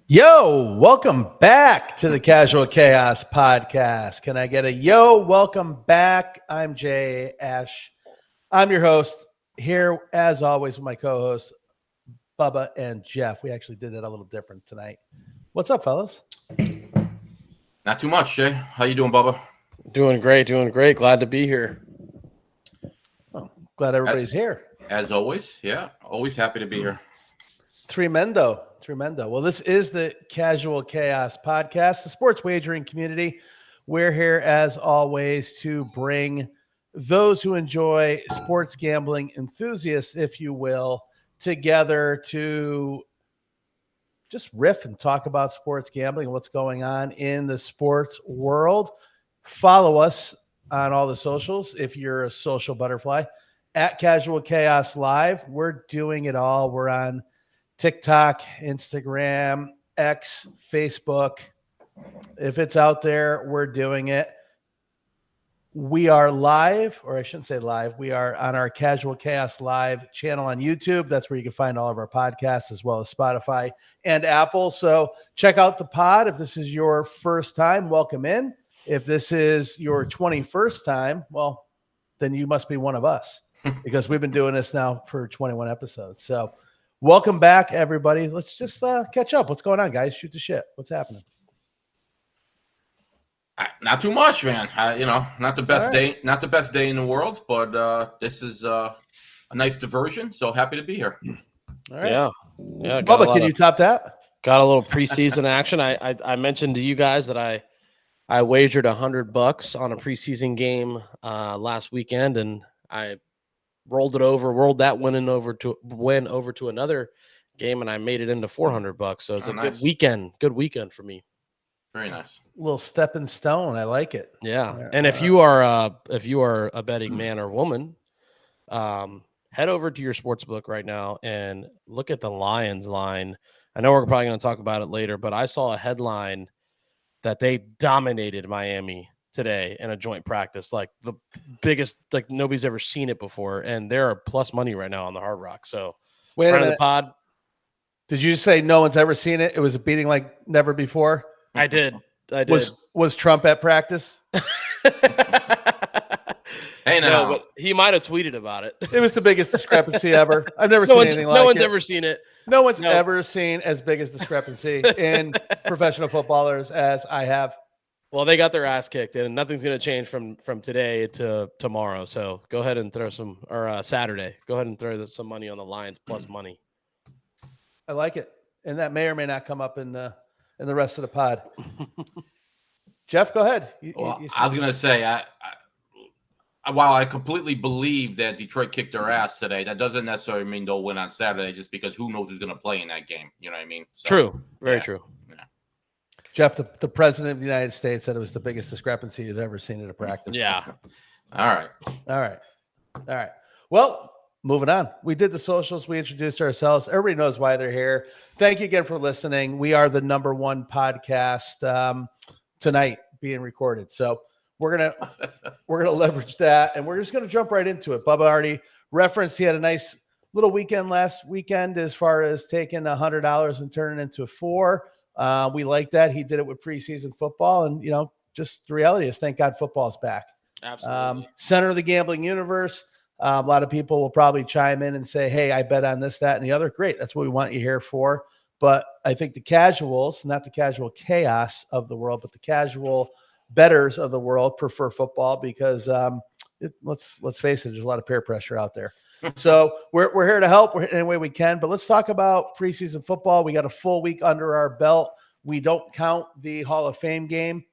Yo, welcome back to the Casual Chaos Podcast. Can I get a yo? Welcome back. I'm Jay Ash. I'm your host here, as always, with my co-hosts, Bubba and Jeff. We actually did that a little different tonight. What's up, fellas? Not too much, Jay. How you doing, Bubba? Doing great. Glad to be here. Oh, glad everybody's here. As always, yeah. Always happy to be here. Tremendo. Well, this is the Casual Chaos Podcast, the sports wagering community. We're here, as always, to bring those who enjoy sports gambling enthusiasts, if you will, together to just riff and talk about sports gambling and what's going on in the sports world. Follow us on all the socials if you're a social butterfly at Casual Chaos Live. We're doing it all. We're on TikTok, Instagram, X, Facebook. If it's out there, we're doing it. We are live, or I shouldn't say live. We are on our Casual Chaos Live channel on YouTube. That's where you can find all of our podcasts, as well as Spotify and Apple. So check out the pod. If this is your first time, welcome in. If this is your 21st time, well, then you must be one of us because we've been doing this now for 21 episodes. So welcome back, everybody. Let's just catch up. What's going on, guys? Shoot the shit. What's happening? Not too much, man. Not the best day. Not the best day in the world, but this is a nice diversion. So happy to be here. All right. Yeah. Bubba, can you top that? Got a little preseason action. I mentioned to you guys that I wagered $100 on a preseason game last weekend, and I rolled that win over to another game, and I made it into $400. So it's nice. Good weekend for me. Very nice. A little stepping stone. I like it. Yeah. And if you are a betting man or woman, head over to your sports book right now and look at the Lions line. I know we're probably going to talk about it later, but I saw a headline that they dominated Miami today in a joint practice, like the biggest, like nobody's ever seen it before, and they're plus money right now on the Hard Rock. So, wait a minute. The pod. Did you say no one's ever seen it? It was a beating like never before. I did. Was Trump at practice? Hey, now. No, but he might have tweeted about it. It was the biggest discrepancy ever. I've never seen anything like it. No one's ever seen it. No one's ever seen as big as discrepancy in professional footballers as I have. Well, they got their ass kicked, and nothing's going to change from today to tomorrow. So go ahead and throw Saturday. Go ahead and throw some money on the Lions plus money. I like it, and that may or may not come up in the rest of the pod. Jeff, go ahead. I was going to say, while I completely believe that Detroit kicked their ass today, that doesn't necessarily mean they'll win on Saturday, just because who knows who's going to play in that game. You know what I mean? So, true. Very true. Yeah. Jeff, the president of the United States, said it was the biggest discrepancy you've ever seen at a practice. Yeah. All right. Well, moving on. We did the socials. We introduced ourselves. Everybody knows why they're here. Thank you again for listening. We are the number one podcast tonight being recorded. So we're gonna leverage that, and we're just gonna jump right into it. Bubba already referenced he had a nice little weekend last weekend as far as taking $100 and turning it into $4. We like that. He did it with preseason football, and just the reality is, thank God football's back. Absolutely. Center of the gambling universe. A lot of people will probably chime in and say, hey, I bet on this, that, and the other. Great. That's what we want you here for. But I think the casuals, not the casual chaos of the world, but the casual bettors of the world prefer football because let's face it, there's a lot of peer pressure out there. So we're here to help any way we can. But let's talk about preseason football. We got a full week under our belt. We don't count the Hall of Fame game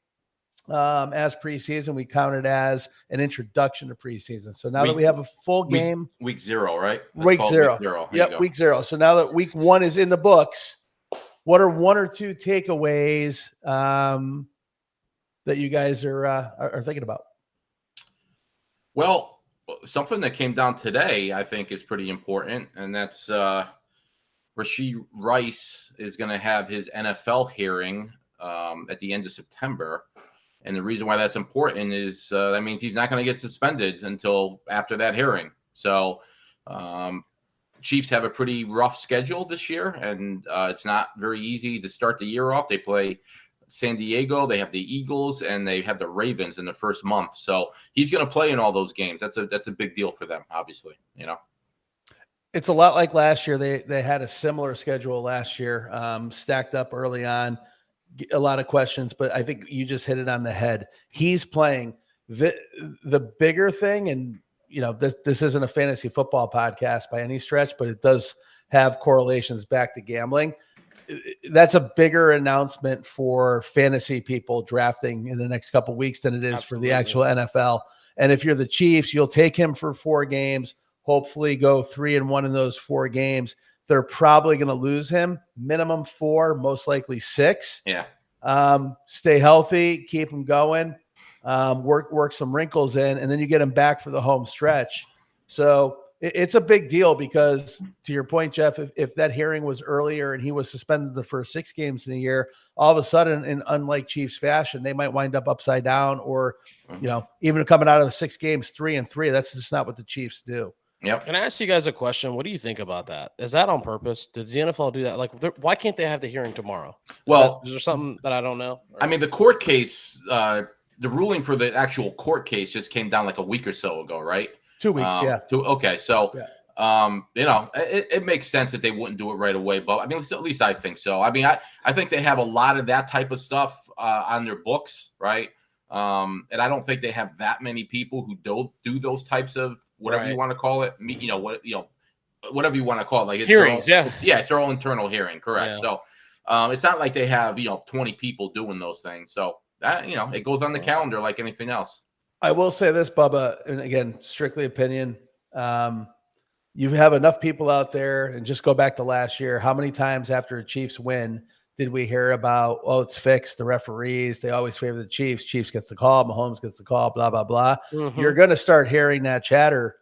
as preseason. We count it as an introduction to preseason. So now that we have a full game, week 0, right? Week zero. Yep, week 0. So now that week 1 is in the books, what are one or two takeaways that you guys are thinking about? Well, something that came down today, I think, is pretty important, and that's Rashee Rice is going to have his NFL hearing at the end of September. And the reason why that's important is that means he's not going to get suspended until after that hearing. So Chiefs have a pretty rough schedule this year, and it's not very easy to start the year off. They play San Diego, they have the Eagles, and they have the Ravens in the first month. So he's going to play in all those games. That's a big deal for them, obviously. It's a lot like last year. They had a similar schedule last year, stacked up early on. A lot of questions, but I think you just hit it on the head. He's playing the bigger thing, and this isn't a fantasy football podcast by any stretch, but it does have correlations back to gambling. That's a bigger announcement for fantasy people drafting in the next couple of weeks than it is Absolutely. for the actual NFL. And if you're the Chiefs, you'll take him for 4 games, hopefully go 3-1 in those 4 games. They're probably going to lose him minimum 4, most likely 6. Yeah. Stay healthy, keep him going, work some wrinkles in, and then you get him back for the home stretch. So it's a big deal because, to your point, Jeff, if that hearing was earlier and he was suspended the first 6 games in a year, all of a sudden, in unlike Chiefs fashion, they might wind up upside down, or even coming out of the 6 games 3-3. That's just not what the Chiefs do. Yep. Can I ask you guys a question? What do you think about that? Is that on purpose? Does the NFL do that? Like, why can't they have the hearing tomorrow? Well, is there something that I don't know? I mean, the court case, the ruling for the actual court case just came down like a week or so ago, right? 2 weeks, yeah. Okay, so it makes sense that they wouldn't do it right away, but I mean, at least I think so. I mean, I think they have a lot of that type of stuff on their books, right? And I don't think they have that many people who do those types of whatever you want to call it. Whatever you want to call it, like it's hearings. It's their own internal hearing, correct? Yeah. So it's not like they have 20 people doing those things. So that it goes on the calendar like anything else. I will say this, Bubba, and again, strictly opinion. You have enough people out there, and just go back to last year. How many times after a Chiefs win did we hear about, it's fixed, the referees, they always favor the Chiefs. Chiefs gets the call, Mahomes gets the call, blah, blah, blah. Mm-hmm. You're going to start hearing that chatter.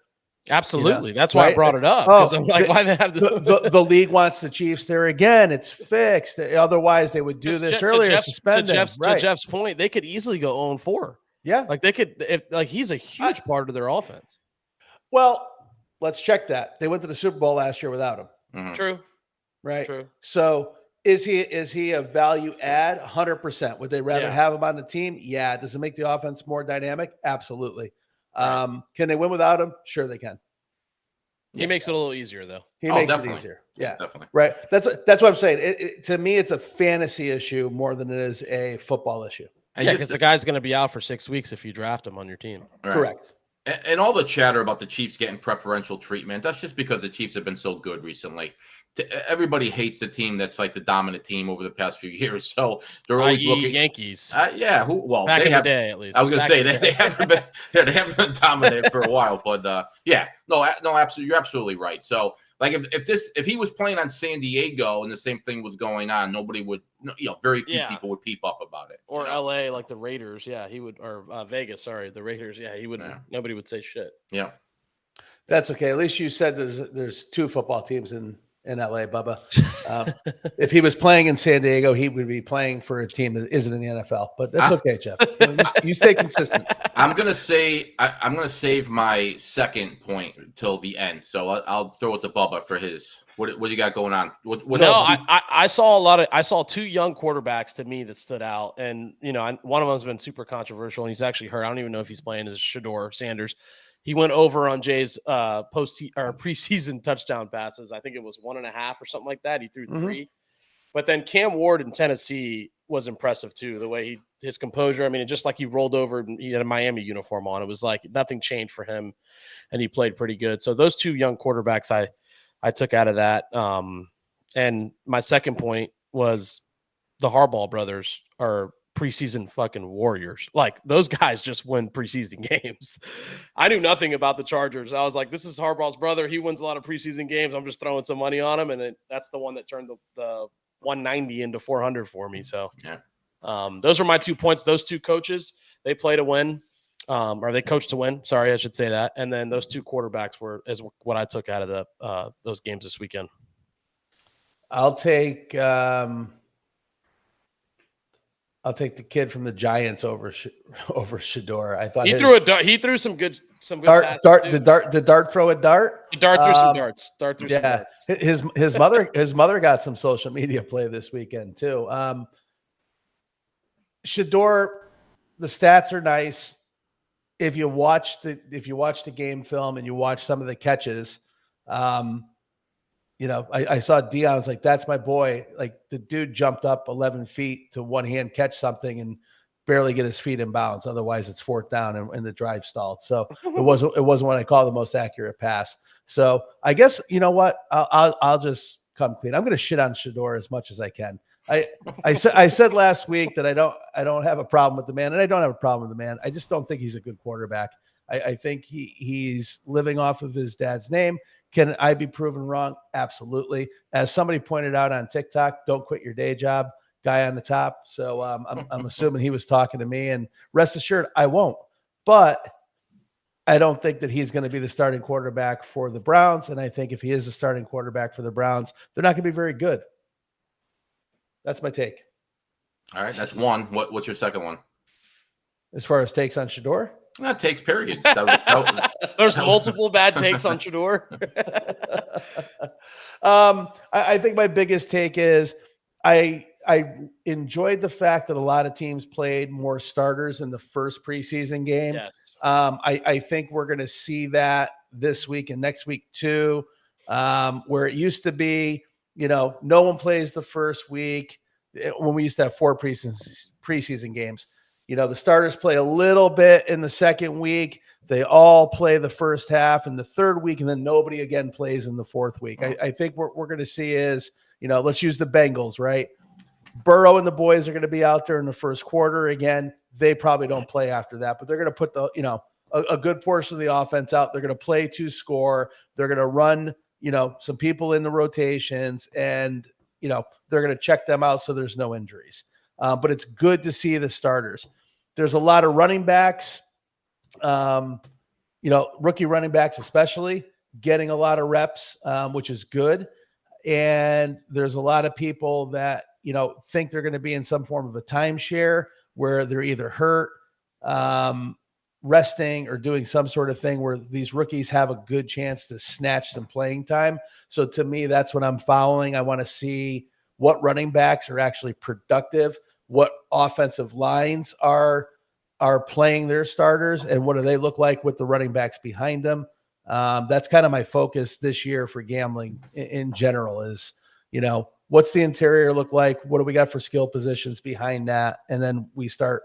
Absolutely. That's why I brought it up. Because I'm like, why they have the league wants the Chiefs there again. It's fixed. Otherwise, they would do this earlier. To Jeff's point, they could easily go 0-4. Yeah. Like they could, he's a huge part of their offense. Well, let's check that. They went to the Super Bowl last year without him. Mm-hmm. True. Right. True. So is he a value add? 100%. Would they rather have him on the team? Yeah. Does it make the offense more dynamic? Absolutely. Right. Can they win without him? Sure they can. He makes it a little easier, though. He makes definitely. it easier. Yeah, definitely. Right. That's what I'm saying. To me, it's a fantasy issue more than it is a football issue. Because the guy's going to be out for 6 weeks if you draft him on your team. Right. Correct. And all the chatter about the Chiefs getting preferential treatment, that's just because the Chiefs have been so good recently. Everybody hates the team that's like the dominant team over the past few years. So they're always looking Yankees. Back in the day, at least. I was going to say they haven't been dominant for a while, but absolutely, you're absolutely right. So like if he was playing on San Diego and the same thing was going on, nobody would, very few people would peep up about it. Or LA, like the Raiders, he would, or Vegas, sorry, the Raiders, he wouldn't. Yeah. Nobody would say shit. Yeah, that's okay. At least you said there's 2 football teams in LA, Bubba. If he was playing in San Diego, he would be playing for a team that isn't in the NFL. But that's okay, Jeff. You stay consistent. I'm gonna save my second point till the end. So I'll throw it to Bubba for his. What do you got going on? I saw 2 young quarterbacks to me that stood out, and one of them's been super controversial, and he's actually hurt. I don't even know if he's playing. Is Shador Sanders. He went over on Jay's preseason touchdown passes. I think it was 1.5 or something like that. He threw 3. But then Cam Ward in Tennessee was impressive too. The way his composure. I mean, just like he rolled over and he had a Miami uniform on. It was like nothing changed for him, and he played pretty good. So those 2 young quarterbacks I took out of that. And my second point was the Harbaugh brothers are preseason fucking warriors. Like those guys just win preseason games. I knew nothing about the Chargers. I was like, this is Harbaugh's brother. He wins a lot of preseason games. I'm just throwing some money on him. And that's the one that turned the 190 into 400 for me. So those are my 2 points. Those 2 coaches, they play to win. Or they coach to win. Sorry, I should say that. And then those 2 quarterbacks is what I took out of those games this weekend. I'll take I'll take the kid from the Giants over Shador. I thought He threw a dart. He threw some good passes too. Did Dart throw a dart? Dart threw some darts. Dart threw some Yeah, darts. his mother got some social media play this weekend too. Shador, the stats are nice. If you watch the game film and you watch some of the catches, I saw Dion. I was like, that's my boy. Like the dude jumped up 11 feet to one hand catch something and barely get his feet in bounds. Otherwise, it's fourth down and the drive stalled. So it wasn't what I call the most accurate pass. So I guess you know what? I'll just come clean. I'm going to shit on Shador as much as I can. I said last week that I don't have a problem with the man, and I don't have a problem with the man. I just don't think he's a good quarterback. I think he's living off of his dad's name. Can I be proven wrong? Absolutely. As somebody pointed out on TikTok, don't quit your day job, guy on the top. So I'm assuming he was talking to me, and rest assured, I won't. But I don't think that he's going to be the starting quarterback for the Browns. And I think if he is the starting quarterback for the Browns, they're not going to be very good. That's my take. All right, that's one. What's your second one? As far as takes on Shador? Takes, period. There's multiple bad takes on Shador. I think my biggest take is I enjoyed the fact that a lot of teams played more starters in the first preseason game. Yes. I think we're going to see that this week and next week too, where it used to be, no one plays the first week when we used to have 4 preseason games. The starters play a little bit in the second week. They all play the first half in the third week, and then nobody again plays in the fourth week. I think what we're going to see is, let's use the Bengals, right? Burrow and the boys are going to be out there in the first quarter again. They probably don't play after that, but they're going to put a good portion of the offense out. They're going to play to score. They're going to run, some people in the rotations, and, they're going to check them out so there's no injuries. But it's good to see the starters. There's a lot of running backs, rookie running backs especially, getting a lot of reps, which is good. And there's a lot of people that, think they're going to be in some form of a timeshare where they're either hurt, resting, or doing some sort of thing where these rookies have a good chance to snatch some playing time. So to me, that's what I'm following. I want to see what running backs are actually productive, what offensive lines are playing their starters, and what do they look like with the running backs behind them. That's kind of my focus this year for gambling in general is, what's the interior look like? What do we got for skill positions behind that? And then we start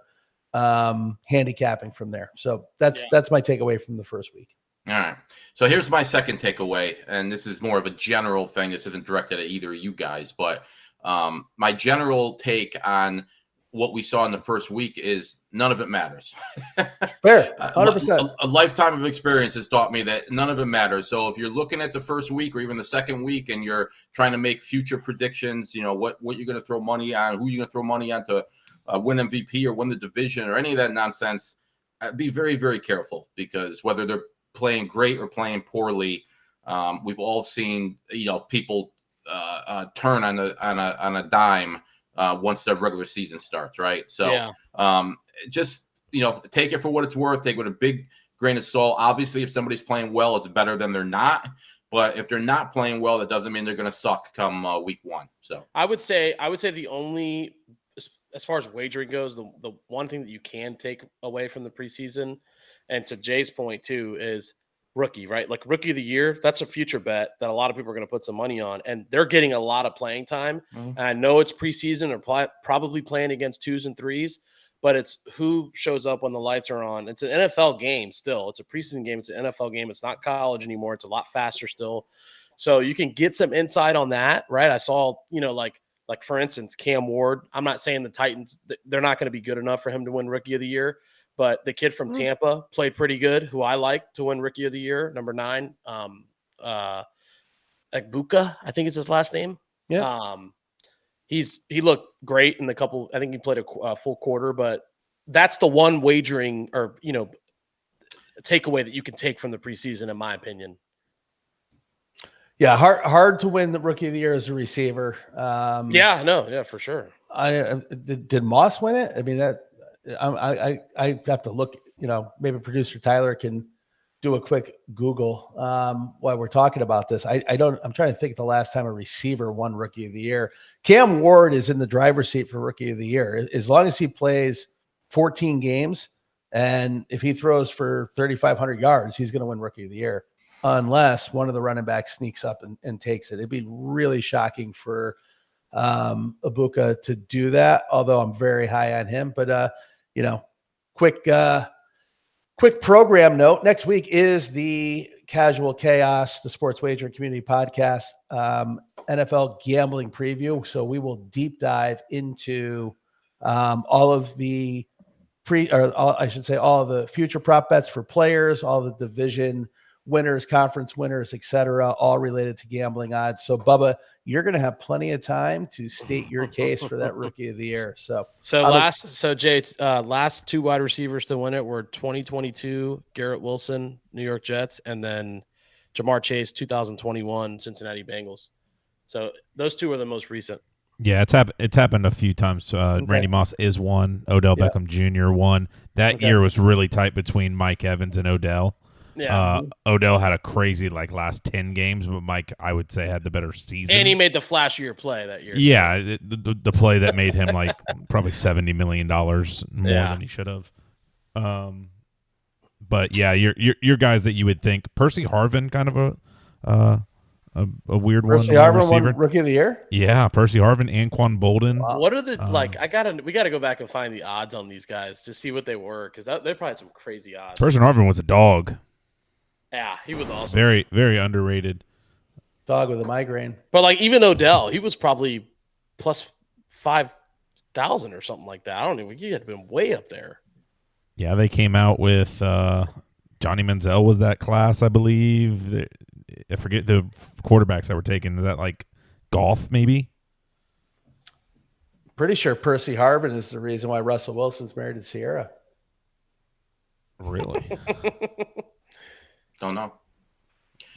handicapping from there. So that's my takeaway from the first week. All right. So here's my second takeaway, and this is more of a general thing. This isn't directed at either of you guys, but my general take on what we saw in the first week is none of it matters. Fair, 100%. A lifetime of experience has taught me that none of it matters. So if you're looking at the first week or even the second week and you're trying to make future predictions, what you're going to throw money on, who you're going to throw money on to win MVP or win the division or any of that nonsense, be very, very careful, because whether they're playing great or playing poorly, we've all seen, people turn on a dime once the regular season starts, right? So just, take it for what it's worth. Take it with a big grain of salt. Obviously, if somebody's playing well, it's better than they're not. But if they're not playing well, that doesn't mean they're going to suck come week 1. So I would say the only, as far as wagering goes, the one thing that you can take away from the preseason, and to Jay's point too, is rookie, right? Like rookie of the year, that's a future bet that a lot of people are going to put some money on, and they're getting a lot of playing time. Mm-hmm. And I know it's preseason, or probably playing against 2s and 3s, but it's who shows up when the lights are on. It's an NFL game still. It's a preseason game. It's an NFL game. It's not college anymore. It's a lot faster still. So you can get some insight on that, right? I saw, like for instance, Cam Ward. I'm not saying the Titans, they're not going to be good enough for him to win rookie of the year, but the kid from Tampa played pretty good, who I like to win rookie of the year, number 9, Egbuka, I think is his last name. Yeah. He looked great in the couple. I think he played a full quarter, but that's the one wagering or takeaway that you can take from the preseason, in my opinion. Yeah, hard to win the rookie of the year as a receiver. Yeah, for sure. Did Moss win it? I mean, I have to look. Maybe producer Tyler can do a quick Google while we're talking about this. I'm trying to think the last time a receiver won Rookie of the Year. Cam Ward is in the driver's seat for Rookie of the Year as long as he plays 14 games, and if he throws for 3,500 yards, he's going to win Rookie of the Year, unless one of the running backs sneaks up and takes it. It'd be really shocking for Ibuka to do that, although I'm very high on him. But quick program note: next week is the Casual Chaos, the Sports Wagering Community Podcast, NFL gambling preview. So we will deep dive into all of the all of the future prop bets for players, all the division winners, conference winners, etc., all related to gambling odds. So Bubba, you're going to have plenty of time to state your case for that Rookie of the Year. So Jay, last two wide receivers to win it were 2022 Garrett Wilson, New York Jets, and then Jamar Chase, 2021 Cincinnati Bengals. So those two are the most recent. Yeah, it's happened a few times. Okay. Randy Moss is one. Odell Beckham Jr. won. That year was really tight between Mike Evans and Odell. Yeah. Odell had a crazy last 10 games, but Mike, I would say, had the better season. And he made the flashier play that year. Yeah, the play that made him probably $70 million more than he should have. But yeah, your guys that you would think. Percy Harvin, kind of a weird Percy one. Harvin receiver. won Rookie of the Year? Yeah, Percy Harvin, Anquan Bolden. Wow. What are the we gotta go back and find the odds on these guys to see what they were, because they probably had some crazy odds. Percy Harvin was a dog. Yeah, he was awesome. Very, very underrated. Dog with a migraine. But even Odell, he was probably plus 5,000 or something like that. I don't know. He had been way up there. Yeah, they came out with Johnny Manziel was that class, I believe. I forget the quarterbacks that were taken. Is that golf, maybe? Pretty sure Percy Harvin is the reason why Russell Wilson's married to Sierra. Really? Don't know.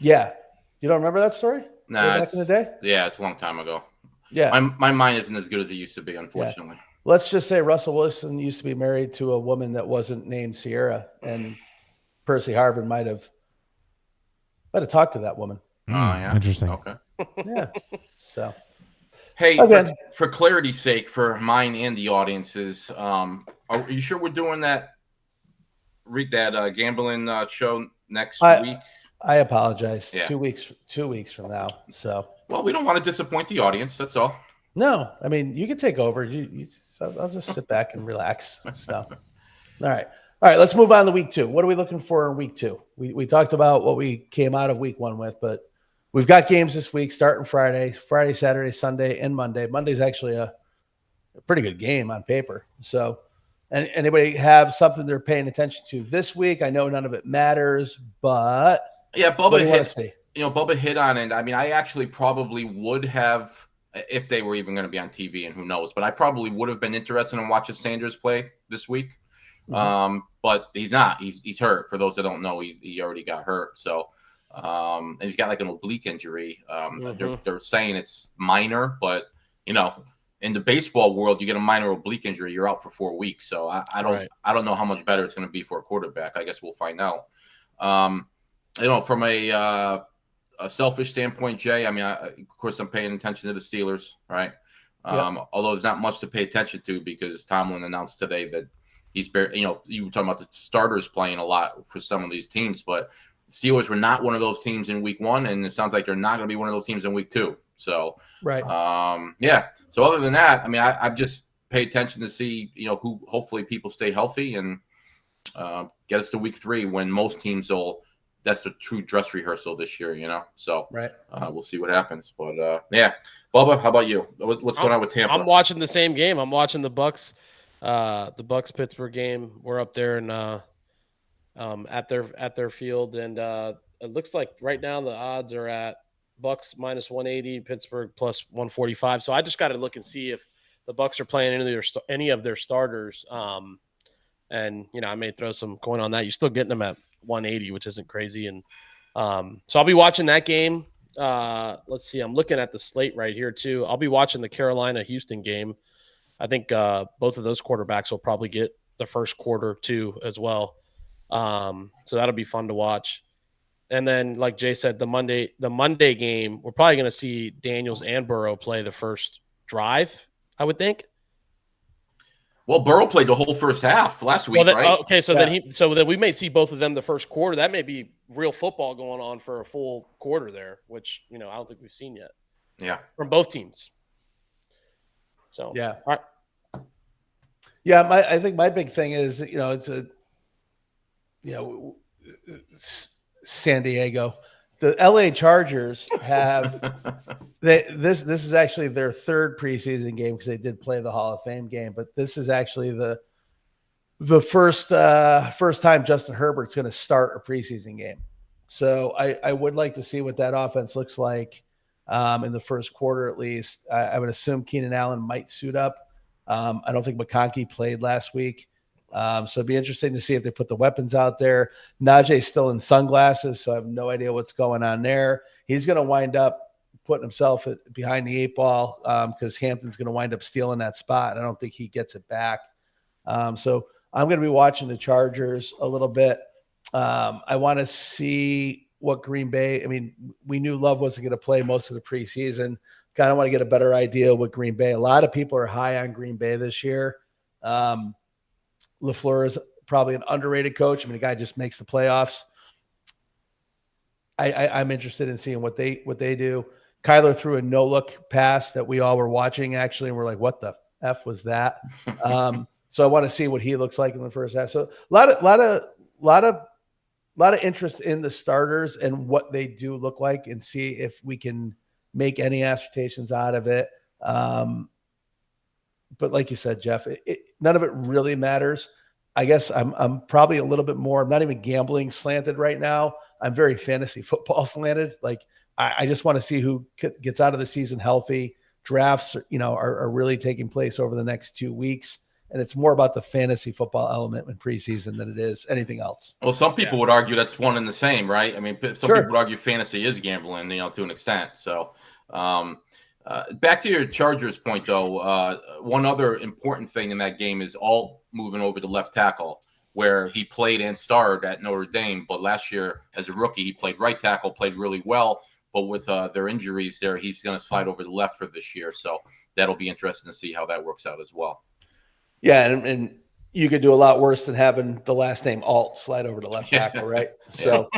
Yeah. You don't remember that story? Nah, back in the day? Yeah, it's a long time ago. Yeah. My mind isn't as good as it used to be, unfortunately. Yeah. Let's just say Russell Wilson used to be married to a woman that wasn't named Sierra, and Percy Harvin might have talked to that woman. Oh, yeah. Interesting. Okay. Yeah. So. Hey, Okay. for clarity's sake, for mine and the audiences, are you sure we're doing that gambling show next week? I apologize. Yeah. 2 weeks from now. So. Well, we don't want to disappoint the audience. That's all. No, I mean, you can take over. I'll just sit back and relax. So, all right. Let's move on to week 2. What are we looking for in week 2? We talked about what we came out of week 1 with, but we've got games this week starting Friday, Saturday, Sunday, and Monday. Monday's actually a pretty good game on paper. So, anybody have something they're paying attention to this week? I know none of it matters, but yeah, Bubba hit on it. I mean, I actually probably would have, if they were even going to be on TV, and who knows, but I probably would have been interested in watching Sanders play this week. Mm-hmm. But he's not. He's hurt. For those that don't know, he already got hurt. So, and he's got an oblique injury. They're saying it's minor, but in the baseball world, you get a minor oblique injury, you're out for 4 weeks. So I don't know how much better it's going to be for a quarterback. I guess we'll find out. From a selfish standpoint, Jay, I mean, of course, I'm paying attention to the Steelers, right? Although there's not much to pay attention to because Tomlin announced today that he's barely, you were talking about the starters playing a lot for some of these teams, but Steelers were not one of those teams in week 1, and it sounds like they're not going to be one of those teams in week 2. So, right. So other than that, I mean, I've just paid attention to see, who hopefully people stay healthy and get us to week 3 when most teams that's the true dress rehearsal this year, So right. We'll see what happens. But Bubba, how about you? What's going on with Tampa? I'm watching the same game. I'm watching the Bucks Pittsburgh game. We're up there and at their field, and it looks like right now the odds are at Bucks minus 180, Pittsburgh plus 145. So I just got to look and see if the Bucks are playing any of their starters. And I may throw some coin on that. You're still getting them at 180, which isn't crazy. And so I'll be watching that game. Let's see. I'm looking at the slate right here too. I'll be watching the Carolina-Houston game. I think both of those quarterbacks will probably get the first quarter too as well. So that'll be fun to watch. And then, like Jay said, the Monday game, we're probably going to see Daniels and Burrow play the first drive, I would think. Well, Burrow played the whole first half last week, right? Okay, so then we may see both of them the first quarter. That may be real football going on for a full quarter there, which I don't think we've seen yet. Yeah, from both teams. So yeah, all right. Yeah. I think my big thing is it's San Diego. The LA Chargers have this is actually their third preseason game because they did play the Hall of Fame game, but this is actually the first time Justin Herbert's going to start a preseason game. So I would like to see what that offense looks like in the first quarter at least. I would assume Keenan Allen might suit up. I don't think McConkey played last week. So it'd be interesting to see if they put the weapons out there. Najee's still in sunglasses, so I have no idea what's going on there. He's going to wind up putting himself behind the 8 ball because Hampton's going to wind up stealing that spot. I don't think he gets it back. So I'm going to be watching the Chargers a little bit. I want to see what Green Bay. I mean, we knew Love wasn't going to play most of the preseason. Kind of want to get a better idea with Green Bay. A lot of people are high on Green Bay this year. LaFleur is probably an underrated coach. I mean, the guy just makes the playoffs. I'm interested in seeing what they do. Kyler threw a no-look pass that we all were watching, actually, and we're like, what the F was that? So I want to see what he looks like in the first half. So a lot of interest in the starters and what they do look like and see if we can make any assertions out of it. But like you said, Jeff, none of it really matters. I guess I'm probably a little bit more. I'm not even gambling slanted right now. I'm very fantasy football slanted. Like I just want to see who gets out of the season healthy. Drafts, are really taking place over the next 2 weeks, and it's more about the fantasy football element in preseason than it is anything else. Well, some people would argue that's one and the same, right? I mean, some people would argue fantasy is gambling, to an extent. So. Back to your Chargers point, though, one other important thing in that game is Alt moving over to left tackle, where he played and starred at Notre Dame. But last year, as a rookie, he played right tackle, played really well. But with their injuries there, he's going to slide over to left for this year. So that'll be interesting to see how that works out as well. Yeah, and you could do a lot worse than having the last name Alt slide over to left tackle, right? So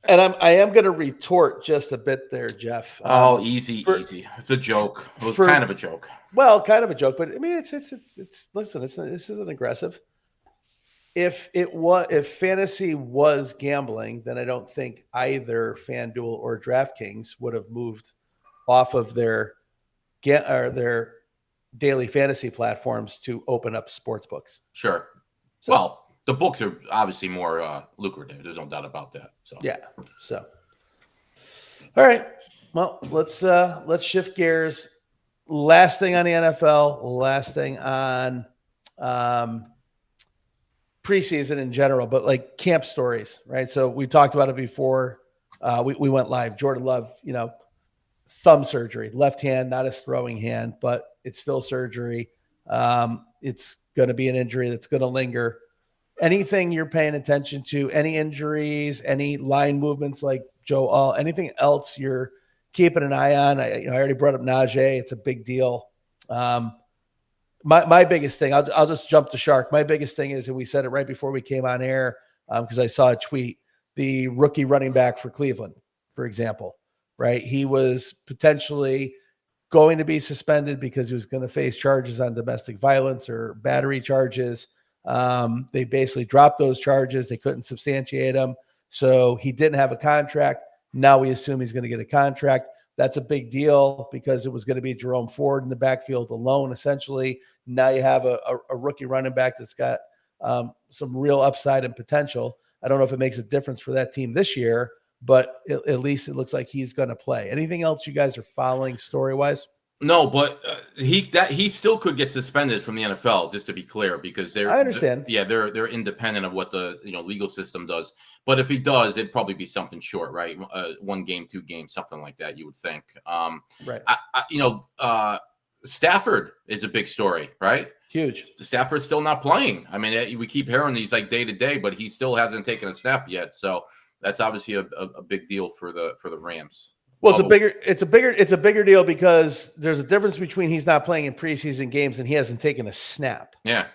And I am going to retort just a bit there, Jeff. Easy. It's a joke. It was kind of a joke. Well, kind of a joke, but I mean, it's listen, this isn't aggressive. If fantasy was gambling, then I don't think either FanDuel or DraftKings would have moved off of their daily fantasy platforms to open up sports books. Sure. So, well, the books are obviously more lucrative. There's no doubt about that. So yeah. So all right. Well, let's shift gears. Last thing on the NFL. Last thing on preseason in general, but like camp stories, right? So we talked about it before. We went live. Jordan Love, thumb surgery, left hand, not his throwing hand, but it's still surgery. It's going to be an injury that's going to linger. Anything you're paying attention to, any injuries, any line movements like Joe All, anything else you're keeping an eye on? I already brought up Najee. It's a big deal. My biggest thing, I'll just jump the shark. My biggest thing is, and we said it right before we came on air, because I saw a tweet, the rookie running back for Cleveland, for example, right? He was potentially going to be suspended because he was going to face charges on domestic violence or battery charges. They basically dropped those charges. They couldn't substantiate them. So he didn't have a contract. Now we assume he's going to get a contract. That's a big deal because it was going to be Jerome Ford in the backfield alone, essentially. Now you have a rookie running back that's got some real upside and potential. I don't know if it makes a difference for that team this year, but at least it looks like he's going to play. Anything else you guys are following story-wise? No, but he still could get suspended from the NFL, just to be clear, because I understand. They're independent of what the legal system does. But if he does, it'd probably be something short, right? 1 game, 2 games, something like that. You would think, right? Stafford is a big story, right? Huge. Stafford's still not playing. I mean, we keep hearing these like day to day, but he still hasn't taken a snap yet. So that's obviously a big deal for the Rams. Well, it's a bigger deal because there's a difference between he's not playing in preseason games and he hasn't taken a snap. Yeah.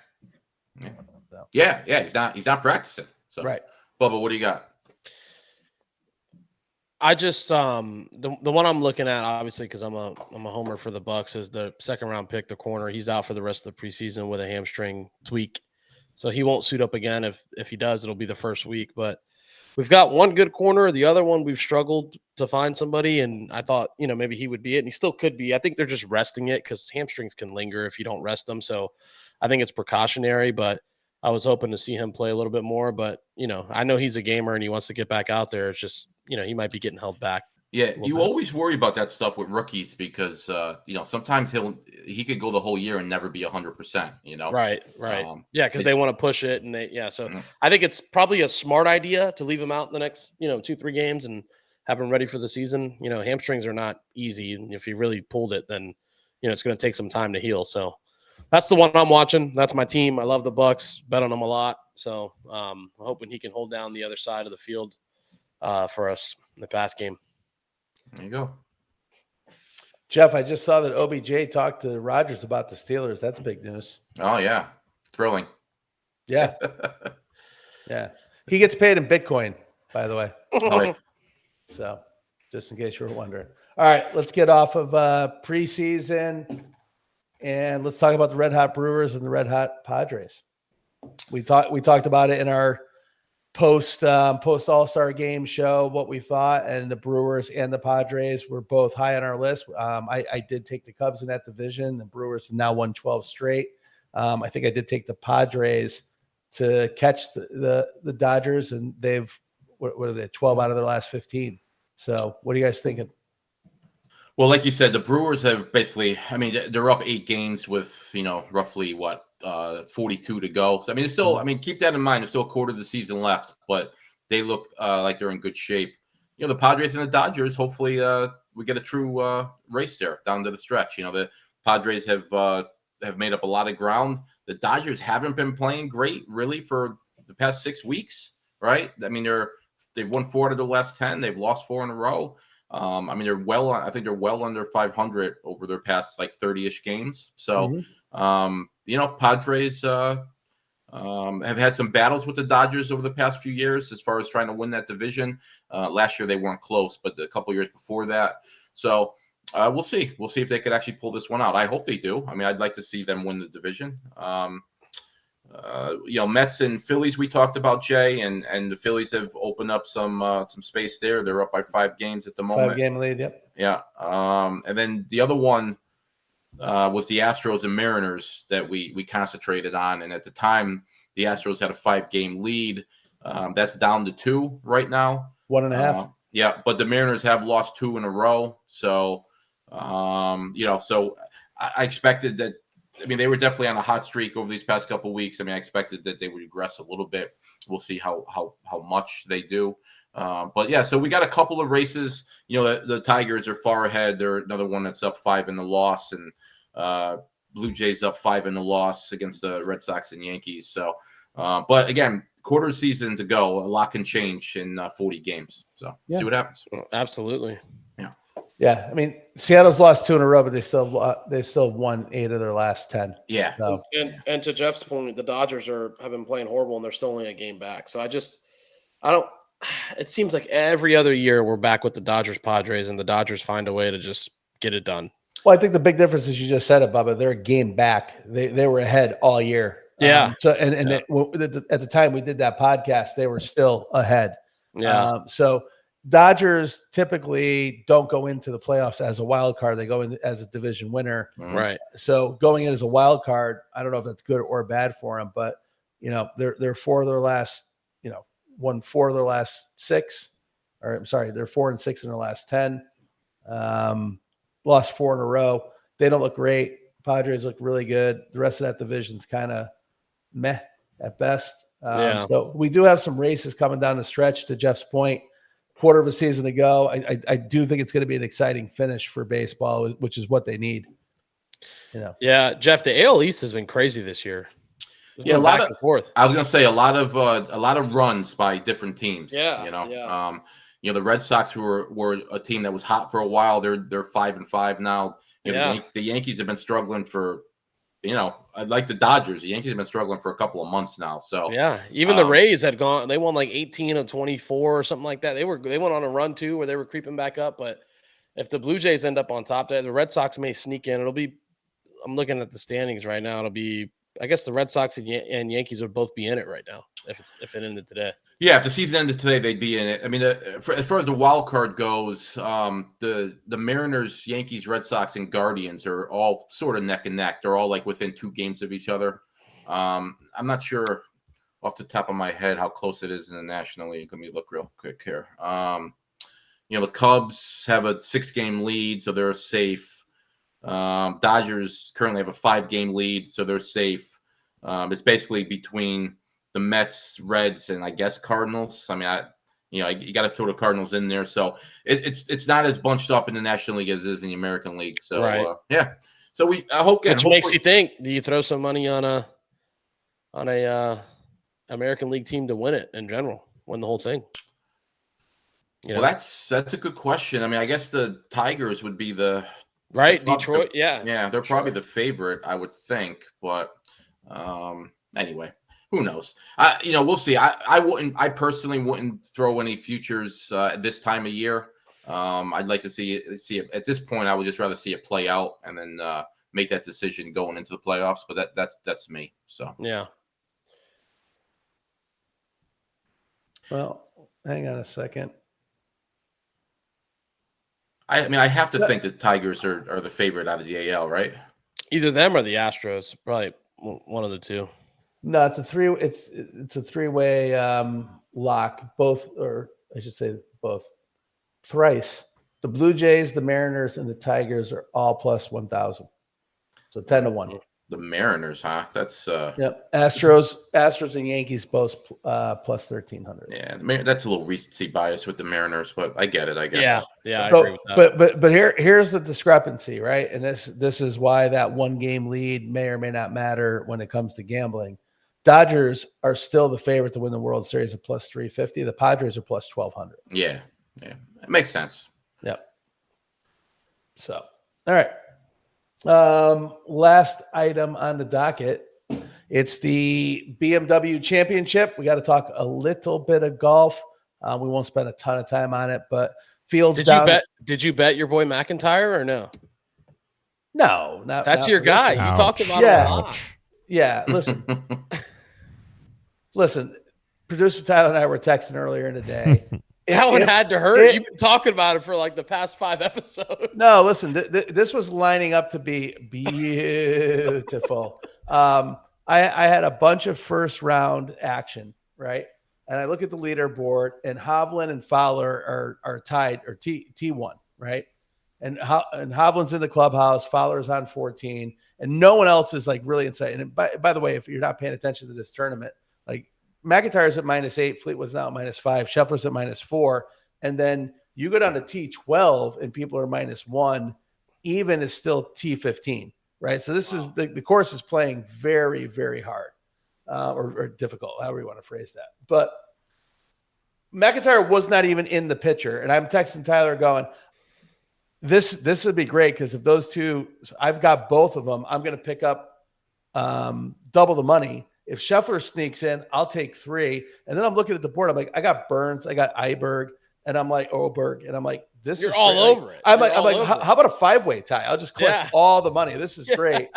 He's not practicing. So right. Bubba, what do you got? I just the one I'm looking at, obviously, because I'm a homer for the Bucks, is the second round pick, the corner. He's out for the rest of the preseason with a hamstring tweak, so he won't suit up again. If he does, it'll be the first week. But we've got one good corner. The other one, we've struggled to find somebody, and I thought maybe he would be it, and he still could be. I think they're just resting it because hamstrings can linger if you don't rest them. So I think it's precautionary, but I was hoping to see him play a little bit more. But I know he's a gamer and he wants to get back out there. It's just he might be getting held back. Yeah, you always worry about that stuff with rookies because sometimes he could go the whole year and never be 100%. Right. Yeah, because they want to push it, and So I think it's probably a smart idea to leave him out in the next 2-3 games and have him ready for the season. Hamstrings are not easy, and if he really pulled it, then it's going to take some time to heal. So that's the one I'm watching. That's my team. I love the Bucks. Bet on them a lot. So I'm hoping he can hold down the other side of the field for us in the pass game. There you go. Jeff, I just saw that OBJ talked to Rodgers about the Steelers. That's big news. Oh, yeah. Thrilling. Yeah. Yeah. He gets paid in Bitcoin, by the way. Right. So just in case you were wondering. All right, let's get off of preseason and let's talk about the Red Hot Brewers and the Red Hot Padres. We talked about it in our post All-Star game show, what we thought, and the Brewers and the Padres were both high on our list. I did take the Cubs in that division. The Brewers have now won 12 straight. I think I did take the Padres to catch the Dodgers, and they've what are they, 12 out of their last 15. So what are you guys thinking? Well, like you said, the Brewers have basically, they're up 8 games with, roughly 42 to go. So, it's still, keep that in mind. There's still a quarter of the season left, but they look like they're in good shape. The Padres and the Dodgers, hopefully we get a true race there down to the stretch. The Padres have made up a lot of ground. The Dodgers haven't been playing great, really, for the past 6 weeks, right? They've won 4 out of the last 10. They've lost 4 in a row. They're I think they're well under 500 over their past 30-ish games. So, Padres have had some battles with the Dodgers over the past few years as far as trying to win that division. Last year they weren't close, but a couple years before that. So we'll see. We'll see if they could actually pull this one out. I hope they do. I'd like to see them win the division. Mets and Phillies, we talked about, Jay, and the Phillies have opened up some space there. They're up by 5 games at the moment. 5-game lead, yep. Yeah. And then the other one was the Astros and Mariners that we concentrated on. And at the time, the Astros had a 5-game lead. That's down to 2 right now. 1.5. Yeah, but the Mariners have lost 2 in a row. So, so I expected that. They were definitely on a hot streak over these past couple of weeks. I expected that they would regress a little bit. We'll see how much they do. But yeah, so we got a couple of races. The Tigers are far ahead. They're another one that's up 5 in the loss, and Blue Jays up 5 in the loss against the Red Sox and Yankees. So, but again, quarter season to go. A lot can change in 40 games. So see what happens. Absolutely. Yeah, Seattle's lost 2 in a row, but they still won 8 of their last 10. Yeah. So. And to Jeff's point, the Dodgers have been playing horrible, and they're still only a game back. So I don't. It seems like every other year we're back with the Dodgers Padres, and the Dodgers find a way to just get it done. Well, I think the big difference is you just said it, Bubba. They're a game back. They were ahead all year. Yeah. At the time we did that podcast, they were still ahead. Yeah. So Dodgers typically don't go into the playoffs as a wild card. They go in as a division winner. Right. So going in as a wild card, I don't know if that's good or bad for them, but they're 4 of their last, won 4 of their last 6, or I'm sorry, they're 4 and 6 in their last 10. Lost 4 in a row. They don't look great. Padres look really good. The rest of that division's kind of meh at best. So we do have some races coming down the stretch, to Jeff's point. Quarter of a season to go. I do think it's going to be an exciting finish for baseball, which is what they need. Yeah, Jeff, the AL East has been crazy this year. Yeah, a lot back of and forth. I was gonna say a lot of runs by different teams. Yeah, The Red Sox were a team that was hot for a while. They're 5-5 now. The Yankees have been struggling for, like the Dodgers. The Yankees have been struggling for a couple of months now. So yeah, even the Rays had gone. They won like 18 of 24 or something like that. They went on a run too where they were creeping back up. But if the Blue Jays end up on top there, the Red Sox may sneak in. I'm looking at the standings right now. It'll be, I guess the Red Sox and Yankees would both be in it right now if it ended today. Yeah, if the season ended today, they'd be in it. I mean, as far as the wild card goes, the Mariners, Yankees, Red Sox, and Guardians are all sort of neck and neck. They're all like within 2 games of each other. I'm not sure off the top of my head how close it is in the National League. Let me look real quick here. The Cubs have a 6-game lead, so they're safe. Dodgers currently have a 5-game lead, so they're safe. It's basically between the Mets, Reds, and I guess Cardinals. I mean, you got to throw the Cardinals in there. So it's not as bunched up in the National League as it is in the American League. So right. Yeah. So I hope. Which makes you think: do you throw some money on a American League team to win it in general, win the whole thing? Well, that's a good question. I mean, I guess the Tigers would be the right Detroit. Yeah, they're probably the favorite, I would think. But anyway. Who knows? We'll see. I personally wouldn't throw any futures at this time of year. I'd like to see it at this point. I would just rather see it play out and then make that decision going into the playoffs. But that's me. So yeah. Well, hang on a second. I mean, I have to think that Tigers are the favorite out of the AL, right? Either them or the Astros, probably one of the two. No, it's a three-way lock. Both, or I should say both. Thrice. The Blue Jays, the Mariners, and the Tigers are all plus 1,000. So 10-1. The Mariners, huh? That's yep. Astros and Yankees both plus 1,300. Yeah, that's a little recency bias with the Mariners, but I get it. I guess. Yeah, I agree with that. But here's the discrepancy, right? And this is why that 1-game lead may or may not matter when it comes to gambling. Dodgers are still the favorite to win the World Series at plus 350. The Padres are plus 1,200. Yeah, it makes sense. Yep. So, all right. Last item on the docket. It's the BMW Championship. We got to talk a little bit of golf. We won't spend a ton of time on it, but Fields Did you bet your boy McIntyre or no? No, that's your guy. You talked about it a lot. Yeah, listen, producer Tyler and I were texting earlier in the day. That one had to hurt. You've been talking about it for like the past 5 episodes. No, listen, this was lining up to be beautiful. I had a bunch of first round action, right? And I look at the leaderboard, and Hovland and Fowler are tied, or T1, right? And Hovland's in the clubhouse, Fowler's on 14, and no one else is like really inside. And by the way, if you're not paying attention to this tournament, like McIntyre's at -8, Fleetwood's now at -5, Scheffler's at -4, and then you go down to T12 and people are -1, even is still T15, right? So this is the course is playing very, very hard, or difficult, however you want to phrase that. But McIntyre was not even in the picture, and I'm texting Tyler going, this would be great because if those two, I've got both of them, I'm going to pick up double the money. If Scheffler sneaks in, I'll take 3. And then I'm looking at the board. I'm like, I got Burns, I got Iberg, and I'm like Oberg, and I'm like, this You're is all great. over it. I'm like, how about a 5-way tie? I'll just collect all the money. This is great.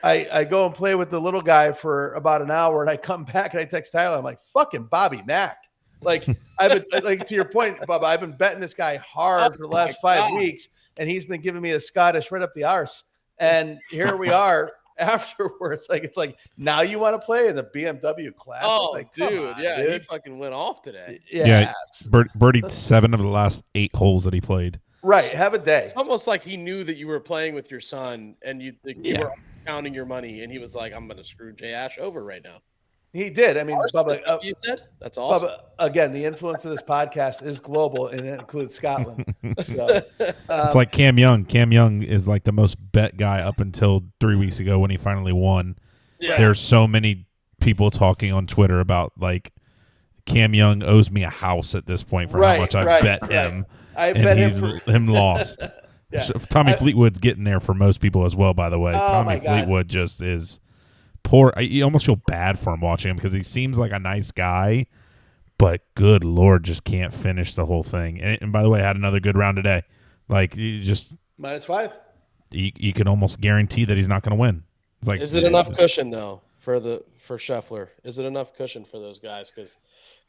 I go and play with the little guy for about an hour, and I come back and I text Tyler. I'm like, fucking Bobby Mack. Like I've been, like to your point, Bubba, I've been betting this guy hard for the last 5 weeks, and he's been giving me a Scottish right up the arse. And here we are. Afterwards, it's like now you want to play in the BMW class. Oh, like, dude, dude. He fucking went off today. Yeah, birdied 7 of the last 8 holes that he played. Right, have a day. It's almost like he knew that you were playing with your son, and you were counting your money, and he was like, "I'm going to screw Jay Ash over right now." He did. I mean, Bubba, you said that's awesome. Bubba, again, the influence of this podcast is global, and it includes Scotland. So, It's like Cam Young. Cam Young is like the most bet guy up until 3 weeks ago when he finally won. Yeah. There's so many people talking on Twitter about like Cam Young owes me a house at this point for how much I've bet him. I and bet him lost. Yeah. So Tommy Fleetwood's getting there for most people as well, by the way. Oh, Tommy Fleetwood just is poor. You almost feel bad for him watching him because he seems like a nice guy, but good Lord, just can't finish the whole thing. And by the way, I had another good round today. Like, you just -5. You can almost guarantee that he's not going to win. It's like, is it enough cushion though for Scheffler? Is it enough cushion for those guys? Because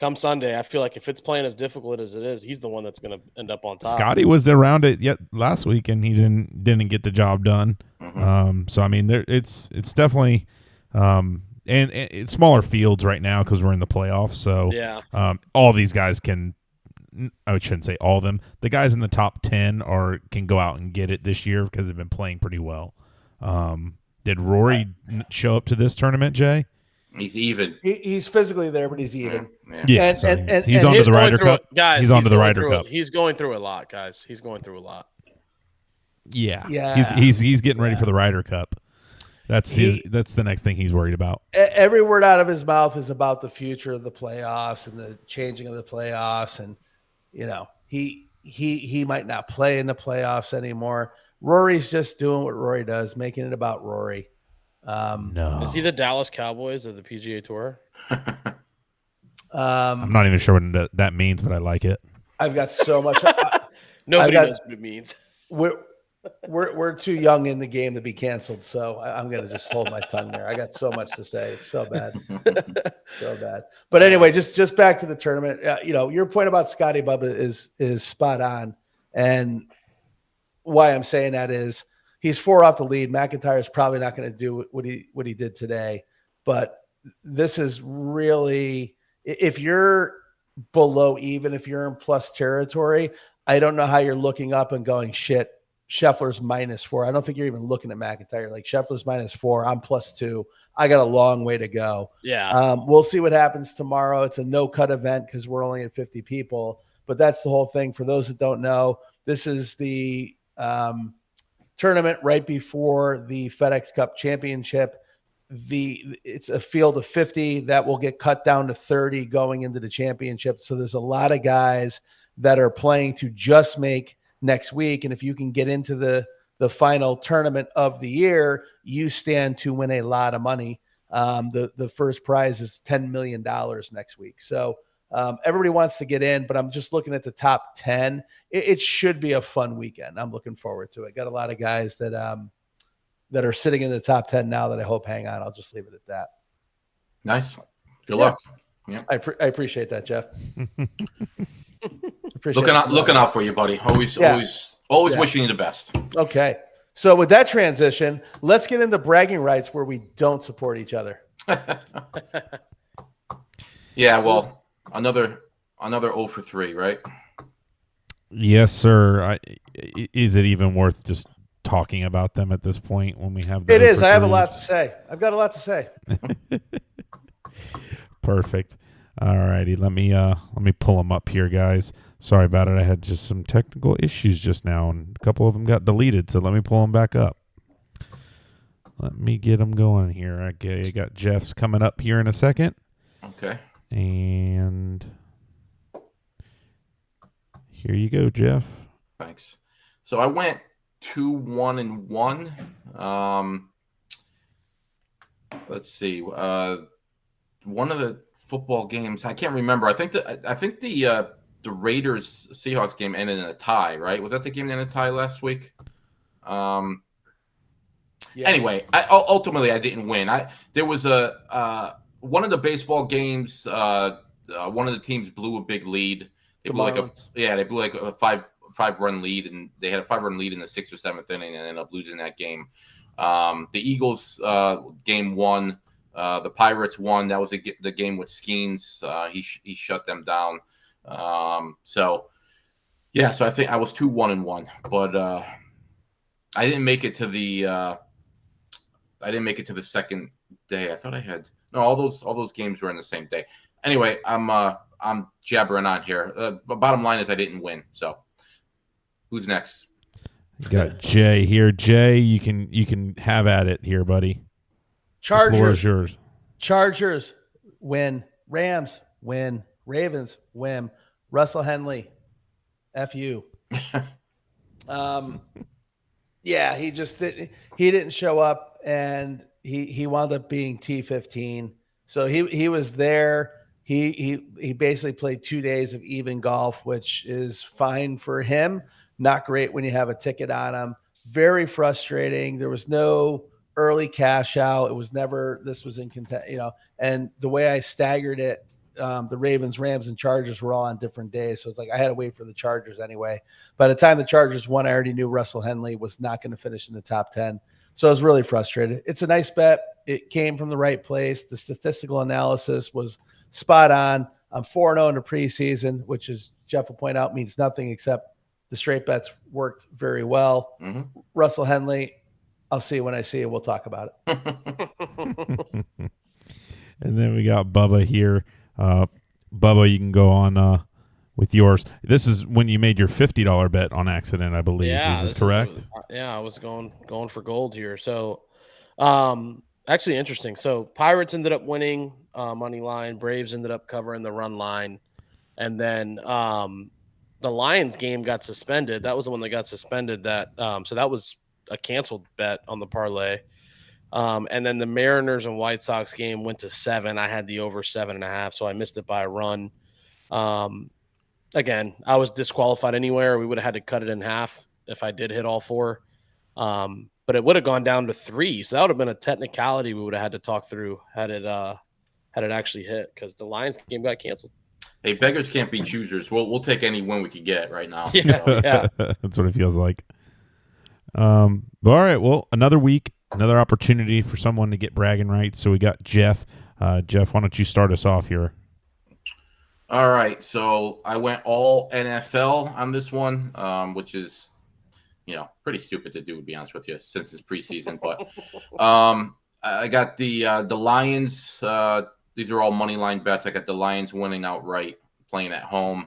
come Sunday, I feel like if it's playing as difficult as it is, he's the one that's going to end up on top. Scotty was around it yet last week, and he didn't get the job done. Mm-hmm. So I mean, it's definitely and it's smaller fields right now because we're in the playoffs. So yeah, all these guys can. I shouldn't say all of them. The guys in the top 10 can go out and get it this year because they've been playing pretty well. Did Rory show up to this tournament, Jay? He's even. He's physically there, but he's even. Yeah, and he's onto the Ryder Cup. Guys, he's onto the Ryder Cup. He's going through a lot, guys. He's going through a lot. Yeah. Yeah. He's getting ready for the Ryder Cup. That's the next thing he's worried about. Every word out of his mouth is about the future of the playoffs and the changing of the playoffs, and he might not play in the playoffs anymore. Rory's just doing what Rory does, making it about Rory. No. Is he the Dallas Cowboys of the PGA Tour? I'm not even sure what that means, but I like it. I've got so much. Nobody knows what it means. We're too young in the game to be canceled, so I'm gonna just hold my tongue there. I got so much to say. It's so bad, so bad. But anyway, just back to the tournament. Your point about Scotty Bubba is spot on, and why I'm saying that is he's 4 off the lead. McIntyre is probably not going to do what he did today, but this is really, if you're below even, if you're in plus territory, I don't know how you're looking up and going, shit, Scheffler's -4. I don't think you're even looking at McIntyre. Like, Scheffler's -4. I'm +2. I got a long way to go. Yeah. We'll see what happens tomorrow. It's a no-cut event because we're only at 50 people, but that's the whole thing. For those that don't know, this is the tournament right before the FedEx Cup Championship. It's a field of 50 that will get cut down to 30 going into the championship. So there's a lot of guys that are playing to just make next week. And if you can get into the final tournament of the year, you stand to win a lot of money. The first prize is $10 million next week. So everybody wants to get in, but I'm just looking at the top 10. It should be a fun weekend. I'm looking forward to it. Got a lot of guys that are sitting in the top 10 now that I hope hang on. I'll just leave it at that. Nice. Good luck. Yeah. I appreciate that, Jeff. Looking out for you, buddy. Always wishing you the best. Okay. So with that transition, let's get into bragging rights where we don't support each other. Yeah, well, another 0 for 3, right? Yes, sir. Is it even worth just talking about them at this point when we have? It is. I have a lot to say. I've got a lot to say. Perfect. All righty. Let me pull them up here, guys. Sorry about it. I had just some technical issues just now, and a couple of them got deleted. So let me pull them back up. Let me get them going here. Okay, I got Jeff's coming up here in a second. Okay. And here you go, Jeff. Thanks. So I went 2-1-1. Let's see. One of the football games, I can't remember. I think the Raiders Seahawks game ended in a tie, right? Was that the game that ended in a tie last week? Yeah. Anyway, ultimately I didn't win. There was one of the baseball games. One of the teams blew a big lead. They blew like a five-run lead, and they had a 5-run lead in the 6th or 7th inning, and ended up losing that game. The Eagles game won. The Pirates won. That was the game with Skeens. He shut them down. So I think I was 2-1-1, but I didn't make it to the second day. I thought I had no. All those games were in the same day. Anyway, I'm jabbering on here. The bottom line is I didn't win. So who's next? You got Jay here. Jay, you can have at it here, buddy. The floor is yours. Chargers win. Rams win. Ravens win. Russell Henley, F-U. Yeah, he didn't show up, and he wound up being T15. So he was there. He basically played 2 days of even golf, which is fine for him. Not great when you have a ticket on him. Very frustrating. There was no early cash out. It was never, this was in content, and the way I staggered it, the Ravens, Rams, and Chargers were all on different days. So it's like I had to wait for the Chargers anyway. By the time the Chargers won, I already knew Russell Henley was not going to finish in the top 10. So I was really frustrated. It's a nice bet. It came from the right place. The statistical analysis was spot on. I'm 4-0 in the preseason, which, as Jeff will point out, means nothing except the straight bets worked very well. Mm-hmm. Russell Henley, I'll see you when I see you. We'll talk about it. And then we got Bubba here. Bubba, you can go on with yours. This is when you made your $50 bet on accident, I believe. Yeah, is this correct? I was going for gold here. So, actually interesting. So Pirates ended up winning money line. Braves ended up covering the run line, and then the Lions game got suspended. That was the one that got suspended. So that was a canceled bet on the parlay. And then the Mariners and White Sox game went to 7. I had the over 7.5, so I missed it by a run. Again, I was disqualified anywhere. We would have had to cut it in half if I did hit all 4. But it would have gone down to 3. So that would have been a technicality we would have had to talk through had it actually hit, because the Lions game got canceled. Hey, beggars can't be choosers. We'll take any win we could get right now. Yeah. That's what it feels like. All right. Well, another week, another opportunity for someone to get bragging rights. So we got Jeff. Jeff, why don't you start us off here? All right. So I went all NFL on this one, which is, pretty stupid to do, to be honest with you, since it's preseason. But I got the Lions. These are all money line bets. I got the Lions winning outright, playing at home.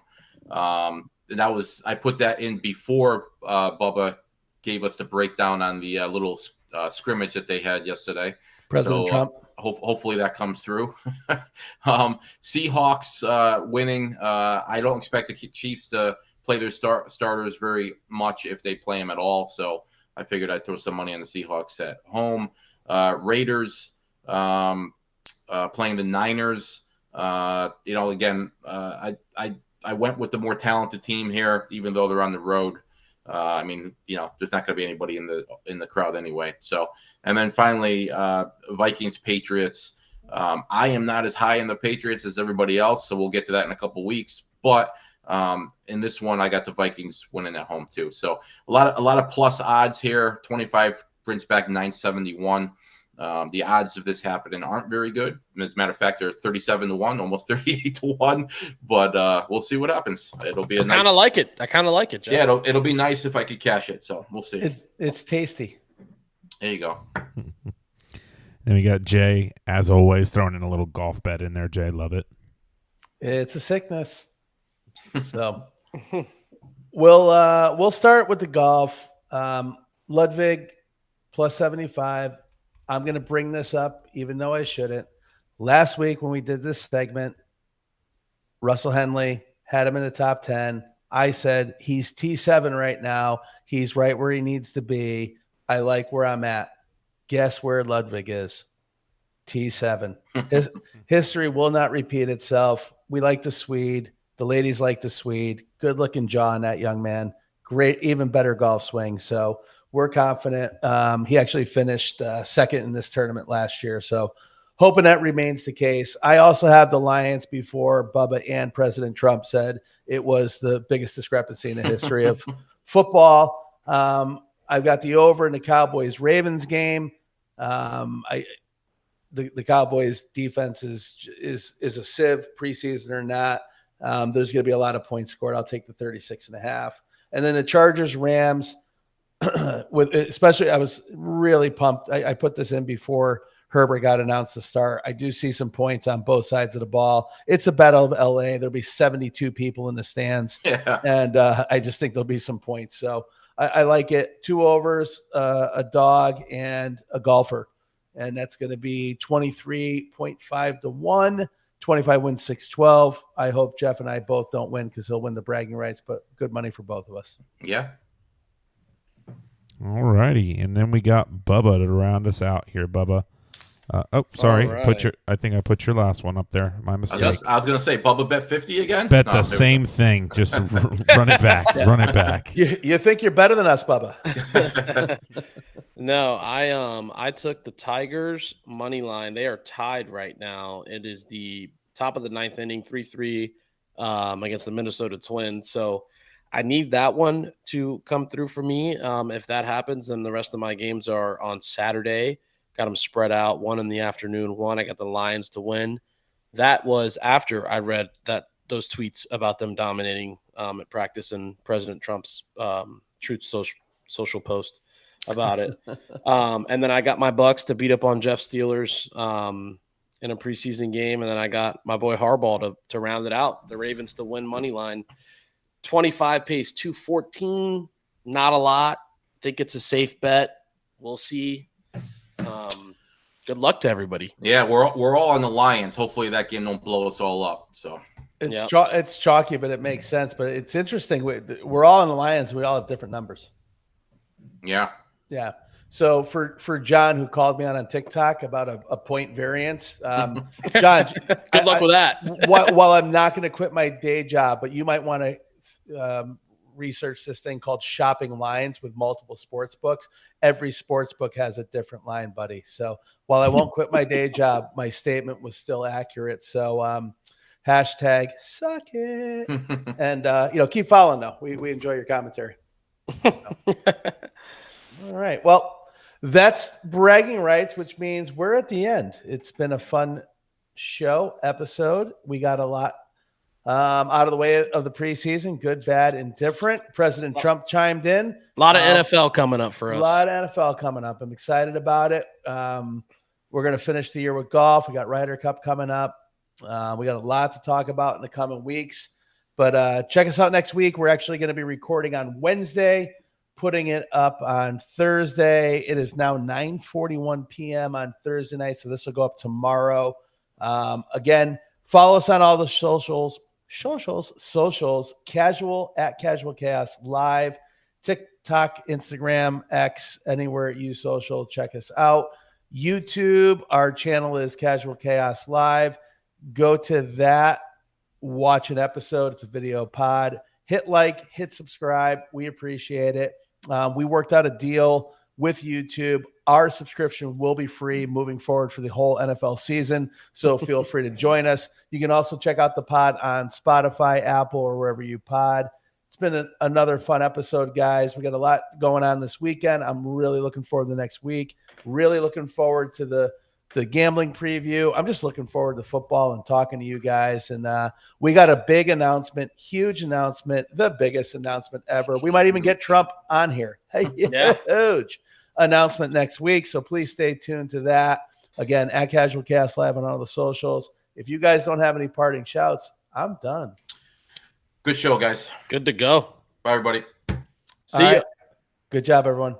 And I put that in before Bubba gave us the breakdown on the little scrimmage that they had yesterday. President Trump. Hopefully that comes through. Seahawks winning. I don't expect the Chiefs to play their starters very much, if they play them at all. So I figured I'd throw some money on the Seahawks at home. Raiders playing the Niners. Again, I went with the more talented team here, even though they're on the road. There's not going to be anybody in the crowd anyway. So, and then finally, Vikings, Patriots. I am not as high in the Patriots as everybody else, so we'll get to that in a couple weeks. But in this one, I got the Vikings winning at home too. So a lot of plus odds here. 25 brings back 971. The odds of this happening aren't very good. As a matter of fact, they're 37-1, almost 38-1. But we'll see what happens. It'll be I kind of like it. I kind of like it, Jeff. Yeah, it'll be nice if I could cash it. So we'll see. It's tasty. There you go. Then we got Jay, as always, throwing in a little golf bet in there. Jay, love it. It's a sickness. So we'll start with the golf. Ludwig plus 75. I'm going to bring this up, even though I shouldn't. Last week when we did this segment, Russell Henley had him in the top 10. I said he's T7 right now. He's right where he needs to be. I like where I'm at. Guess where Ludwig is? T7. His history will not repeat itself. We like the Swede. The ladies like the Swede. Good-looking jaw on that young man. Great, even better golf swing. So we're confident. He actually finished second in this tournament last year. So hoping that remains the case. I also have the Lions before Bubba and President Trump said it was the biggest discrepancy in the history of football. I've got the over in the Cowboys-Ravens game. The Cowboys defense is a sieve, preseason or not. There's going to be a lot of points scored. I'll take the 36.5. And then the Chargers-Rams. with especially, I was really pumped. I put this in before Herbert got announced to start. I do see some points on both sides of the ball. It's a battle of LA. There'll be 72 people in the stands. Yeah. And I just think there'll be some points. So I like it. 2 overs, a dog, and a golfer. And that's going to be 23.5 to 1. 25 wins 612. I hope Jeff and I both don't win because he'll win the bragging rights, but good money for both of us. Yeah. All righty. And then we got Bubba to round us out here, Bubba. Sorry. Right. I think I put your last one up there. My mistake. I was gonna say Bubba bet 50 again. Bet the same thing. Just run it back. Yeah. Run it back. You think you're better than us, Bubba? No, I took the Tigers money line. They are tied right now. It is the top of the 9th inning, 3-3 against the Minnesota Twins. So I need that one to come through for me. If that happens, then the rest of my games are on Saturday. Got them spread out, one in the afternoon, one. I got the Lions to win. That was after I read those tweets about them dominating at practice and President Trump's Truth social post about it. And then I got my Bucks to beat up on Jeff Steelers in a preseason game. And then I got my boy Harbaugh to round it out. The Ravens to win money line. 25 pays 214. Not a lot. Think it's a safe bet. We'll see. Good luck to everybody. Yeah, we're all on the Lions. Hopefully that game don't blow us all up. So it's chalky, but it makes sense. But it's interesting. We're all in the Lions. We all have different numbers. yeah. Yeah. So for John, who called me on TikTok about a point variance, John, good luck with that. While I'm not going to quit my day job, but you might want to research this thing called shopping lines with multiple sports books. Every sports book has a different line, buddy. So while I won't quit my day job, my statement was still accurate. So hashtag suck it. And keep following though. We enjoy your commentary. So. All right. Well, that's bragging rights, which means we're at the end. It's been a fun episode. We got a lot out of the way of the preseason, good, bad, indifferent. President Trump chimed in. A lot of NFL coming up for us. A lot of NFL coming up. I'm excited about it. We're going to finish the year with golf. We got Ryder Cup coming up. We got a lot to talk about in the coming weeks. But check us out next week. We're actually going to be recording on Wednesday, putting it up on Thursday. It is now 9:41 p.m. on Thursday night, so this will go up tomorrow. Again, follow us on all the socials, casual at Casual Chaos Live, TikTok, Instagram, X, anywhere you social, check us out. YouTube, our channel is Casual Chaos Live. Go to that, watch an episode. It's a video pod. Hit like, hit subscribe. We appreciate it. We worked out a deal with YouTube. Our subscription will be free moving forward for the whole NFL season. So feel free to join us. You can also check out the pod on Spotify, Apple, or wherever you pod. It's been another fun episode, guys. We got a lot going on this weekend. I'm really looking forward to the next week. Really looking forward to the gambling preview. I'm just looking forward to football and talking to you guys. And we got a big announcement, huge announcement, the biggest announcement ever. We might even get Trump on here. Hey, yeah. Huge announcement next week. So please stay tuned to that. Again, at Casual Cast Live on all the socials. If you guys don't have any parting shouts, I'm done. Good show, guys. Good to go. Bye, everybody. See ya. Good job, everyone.